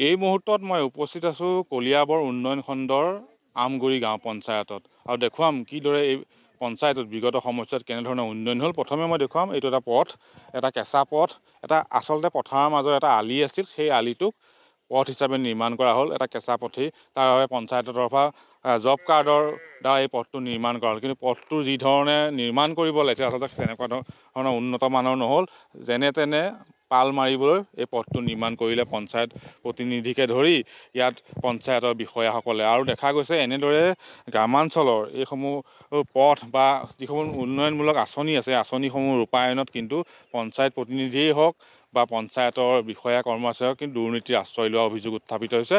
এই মুহূৰ্তত মই উপস্থিত আছোঁ কলিয়াবৰ উন্নয়ন খণ্ডৰ আমগুৰি গাঁও পঞ্চায়তত আৰু দেখুৱাম কিদৰে এই পঞ্চায়তত বিগত সময়ছোৱাত কেনেধৰণৰ উন্নয়ন হ'ল। প্ৰথমে মই দেখুৱাম এইটো এটা পথ, এটা কেঁচা পথ, এটা আচলতে পথাৰৰ মাজৰ এটা আলি আছিল, সেই আলিটোক পথ হিচাপে নিৰ্মাণ কৰা হ'ল, এটা কেঁচা পথেই। তাৰ বাবে পঞ্চায়তৰ পৰা জব কাৰ্ডৰ দ্বাৰা এই পথটো নিৰ্মাণ কৰা হ'ল, কিন্তু পথটো যি ধৰণে নিৰ্মাণ কৰিব লাগিছিল আচলতে তেনেকুৱা ধৰণৰ উন্নত মানৰ নহ'ল। যেনে তেনে পাল মাৰিবলৈ এই পথটো নিৰ্মাণ কৰিলে পঞ্চায়ত প্ৰতিনিধিকে ধৰি ইয়াত পঞ্চায়তৰ বিষয়াসকলে। আৰু দেখা গৈছে এনেদৰে গ্ৰামাঞ্চলৰ এইসমূহ পথ বা যিসমূহ উন্নয়নমূলক আঁচনি আছে, আঁচনিসমূহ ৰূপায়ণত কিন্তু পঞ্চায়ত প্ৰতিনিধিয়েই হওক বা পঞ্চায়তৰ বিষয়া কৰ্মচাৰীয়ে কিন্তু দুৰ্নীতিৰ আশ্ৰয় লোৱা অভিযোগ উত্থাপিত হৈছে।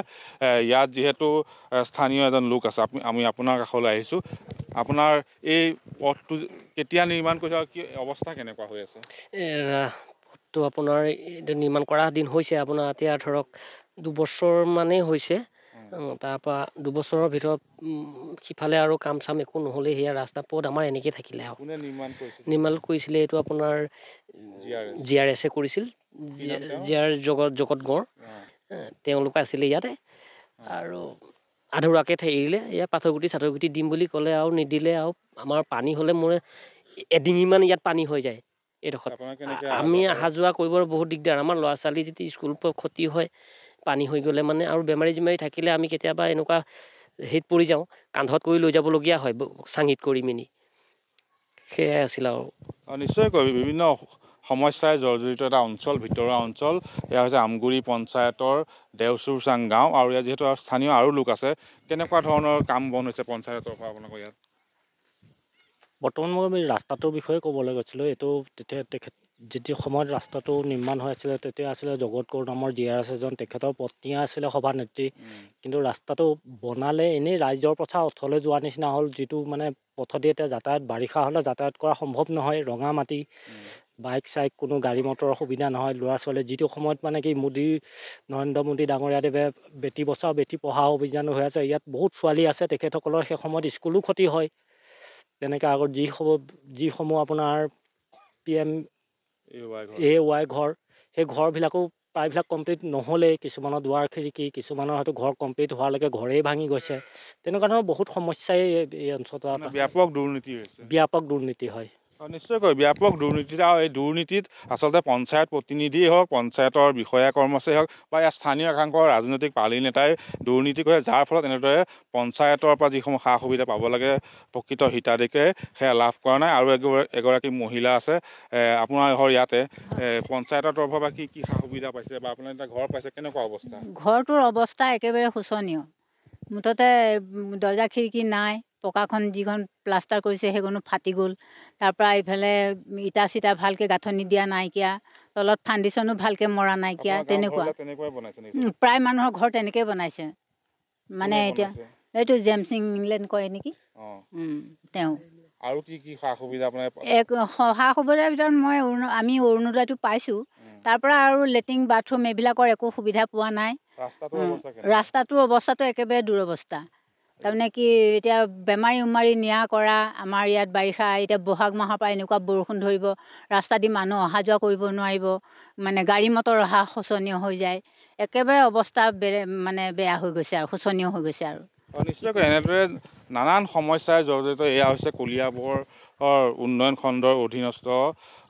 ইয়াত যিহেতু স্থানীয় এজন লোক আছে, আমি আপোনাৰ কাষলৈ আহিছোঁ। আপোনাৰ এই পথটো কেতিয়া নিৰ্মাণ কৰিছে আৰু কি অৱস্থা কেনেকুৱা হৈ আছে? পথটো আপোনাৰ নিৰ্মাণ কৰা দিন হৈছে আপোনাৰ এতিয়া ধৰক 2 বছৰমানেই হৈছে। তাৰপৰা 2 বছৰৰ ভিতৰত সিফালে আৰু কাম চাম একো নহ'লে সেয়া ৰাস্তা পথ আমাৰ এনেকৈ থাকিলে আৰু। কোনে নিৰ্মাণ কৰিছিল? নিৰ্মাণ কৰিছিলে এইটো আপোনাৰ GRS কৰিছিল, জগত গড়, তেওঁলোক আছিলে ইয়াতে। আৰু আধৰুৱাকৈ এৰিলে, এয়া পাথৰগুটি দিম বুলি ক'লে আৰু নিদিলে। আৰু আমাৰ পানী হ'লে মোৰ এডিঙিমান ইয়াত পানী হৈ যায় এইডোখৰত। আমি অহা যোৱা কৰিব বহুত দিগদাৰ। আমাৰ ল'ৰা ছোৱালী যদি স্কুল ক্ষতি হয়, পানী হৈ গ'লে মানে, আৰু বেমাৰী থাকিলে আমি কেতিয়াবা এনেকুৱা হেৰিত পৰি যাওঁ, কান্ধত কৰি লৈ যাবলগীয়া হয় চাঙিত কৰি মিনি। সেয়াই আছিল আৰু। নিশ্চয়কৈ বিভিন্ন সমস্যাৰে জৰ্জৰিত এটা অঞ্চল, ভিতৰুৱা অঞ্চল। এয়া হৈছে আমগুৰি পঞ্চায়তৰ দেওচুৰচাং গাঁও। আৰু ইয়াত যিহেতু স্থানীয় আৰু লোক আছে, কেনেকুৱা ধৰণৰ কাম বন হৈছে পঞ্চায়তৰ পৰা আপোনালোকৰ ইয়াত? বৰ্তমান মই ৰাস্তাটোৰ বিষয়ে ক'বলৈ গৈছিলোঁ। এইটো যেতিয়া সময়ত ৰাস্তাটো নিৰ্মাণ হৈ আছিলে, তেতিয়া আছিলে জগত গড় নামৰ GRS এজন, তেখেতৰ পত্নী আছিলে সভানেত্ৰী। কিন্তু ৰাস্তাটো বনালে এনেই ৰাইজৰ পথাৰ অথলে যোৱা নিচিনা হ'ল, যিটো মানে পথেদি এতিয়া যাতায়াত, বাৰিষা হ'লে যাতায়াত কৰা সম্ভৱ নহয়। ৰঙা মাটি, বাইক চাইক কোনো গাড়ী মটৰৰ সুবিধা নহয়। ল'ৰা ছোৱালী যিটো সময়ত মানে কি নৰেন্দ্ৰ মোদী ডাঙৰীয়াদেৱে বেটী বচাও বেটী পঢ়াও অভিযান হৈ আছে, ইয়াত বহুত ছোৱালী আছে, তেখেতসকলৰ সেই সময়ত স্কুলো ক্ষতি হয়। তেনেকৈ আগত যিসমূহ আপোনাৰ PMAY ঘৰ, সেই ঘৰবিলাকো প্ৰায়বিলাক কমপ্লিট নহ'লেই। কিছুমানৰ দুৱাৰ খিৰিকী, কিছুমানৰ হয়তো ঘৰ কমপ্লিট হোৱালৈকে ঘৰেই ভাঙি গৈছে। তেনেকুৱা ধৰণৰ বহুত সমস্যাই এই অঞ্চলত ব্যাপক দুৰ্নীতি হয়। নিশ্চয়কৈ ব্যাপক দুৰ্নীতি। আৰু এই দুৰ্নীতিত আচলতে পঞ্চায়ত প্ৰতিনিধিয়ে হওক, পঞ্চায়তৰ বিষয়া কৰ্মচাৰী হওক বা ইয়াৰ স্থানীয় একাংশ ৰাজনৈতিক পালি নেতাই দুৰ্নীতি কৰে, যাৰ ফলত এনেদৰে পঞ্চায়তৰ পৰা যিসমূহ সা সুবিধা পাব লাগে প্ৰকৃত হিতাধিকাৰীয়ে সেয়া লাভ কৰা নাই। আৰু এগৰাকী মহিলা আছে আপোনাৰ ঘৰ ইয়াতে, পঞ্চায়তৰ তৰফৰ পৰা কি কি সা সুবিধা পাইছে বা আপোনাৰ এটা ঘৰ পাইছে, কেনেকুৱা অৱস্থা? ঘৰটোৰ অৱস্থা একেবাৰে শোচনীয়। মুঠতে দৰ্জা খিৰিকী নাই, পকাখন যিখন প্লাষ্টাৰ কৰিছে সেইখনো ফাটি গ'ল। তাৰপৰা ইফালে ইটা চিটা ভালকৈ গাঁথনি দিয়া নাইকিয়া, তলত ফাউণ্ডেশ্যনো ভালকৈ মৰা নাইকিয়া, তেনেকুৱা। প্ৰায় মানুহৰ ঘৰ তেনেকৈয়ে বনাইছে। মানে এতিয়া এইটো জেমছিং ইংলেণ্ড কয় নেকি, তেওঁ। আৰু কি কি সা সুবিধা আপোনাৰ? সা সুবিধাৰ ভিতৰত আমি অৰুণোদয়টো পাইছোঁ। তাৰপৰা আৰু লেট্ৰিন বাথৰুম এইবিলাকৰ একো সুবিধা পোৱা নাই। ৰাস্তাটোৰ অৱস্থাটো একেবাৰে দুৰৱস্থা। তাৰমানে কি এতিয়া বেমাৰী উমাৰী নিয়া কৰা, আমাৰ ইয়াত বাৰিষা এতিয়া বহাগ মাহৰ পৰা এনেকুৱা বৰষুণ ধৰিব, ৰাস্তা দি মানুহ অহা যোৱা কৰিব নোৱাৰিব, মানে গাড়ী মটৰ অহা শোচনীয় হৈ যায়। একেবাৰে অৱস্থা মানে বেয়া হৈ গৈছে আৰু শোচনীয় হৈ গৈছে আৰু। নিশ্চয়কৈ এনেদৰে নানান সমস্যাৰে জৰ্জৰিত এয়া হৈছে কলিয়াবৰ উন্নয়ন খণ্ডৰ অধীনস্থ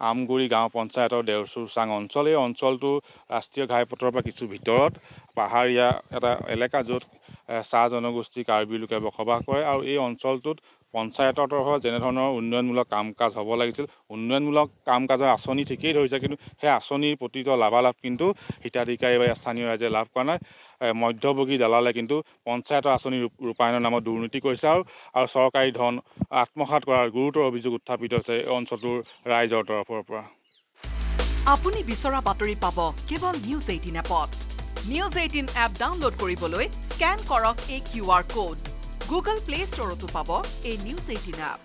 আমগুৰি গাঁও পঞ্চায়তৰ দেওচুৰচাং অঞ্চল। এই অঞ্চলটো ৰাষ্ট্ৰীয় ঘাইপথৰ পৰা কিছু ভিতৰত পাহাৰীয়া এটা এলেকা, য'ত চাহ জনগোষ্ঠী কাৰ্বি লোকে বসবাস কৰে। আৰু এই অঞ্চলটোত পঞ্চায়তৰ তৰফৰ যেনেধৰণৰ উন্নয়নমূলক কাম কাজ হ'ব লাগিছিল, উন্নয়নমূলক কাম কাজৰ আঁচনি ঠিকেই ধৰিছে, কিন্তু সেই আঁচনিৰ প্ৰতিটো লাভালাভ কিন্তু হিতাধিকাৰী বা স্থানীয় ৰাইজে লাভ কৰা নাই। মধ্যভোগী দালালে কিন্তু পঞ্চায়তৰ আঁচনি ৰূপায়ণৰ নামত দুৰ্নীতি কৰিছে আৰু চৰকাৰী ধন আত্মসাৎ কৰাৰ গুৰুতৰ অভিযোগ উত্থাপিত হৈছে এই অঞ্চলটোৰ ৰাইজৰ তৰফৰ পৰা। আপুনি বিচৰা বাতৰি পাব কেৱল নিউজ 18 এপত। নিউজ 18 এপ ডাউনলোড কৰিবলৈ স্কেন কৰক এই QR কোড। গুগল প্লে ষ্টৰতো পাব এই নিউজ 18 এপ।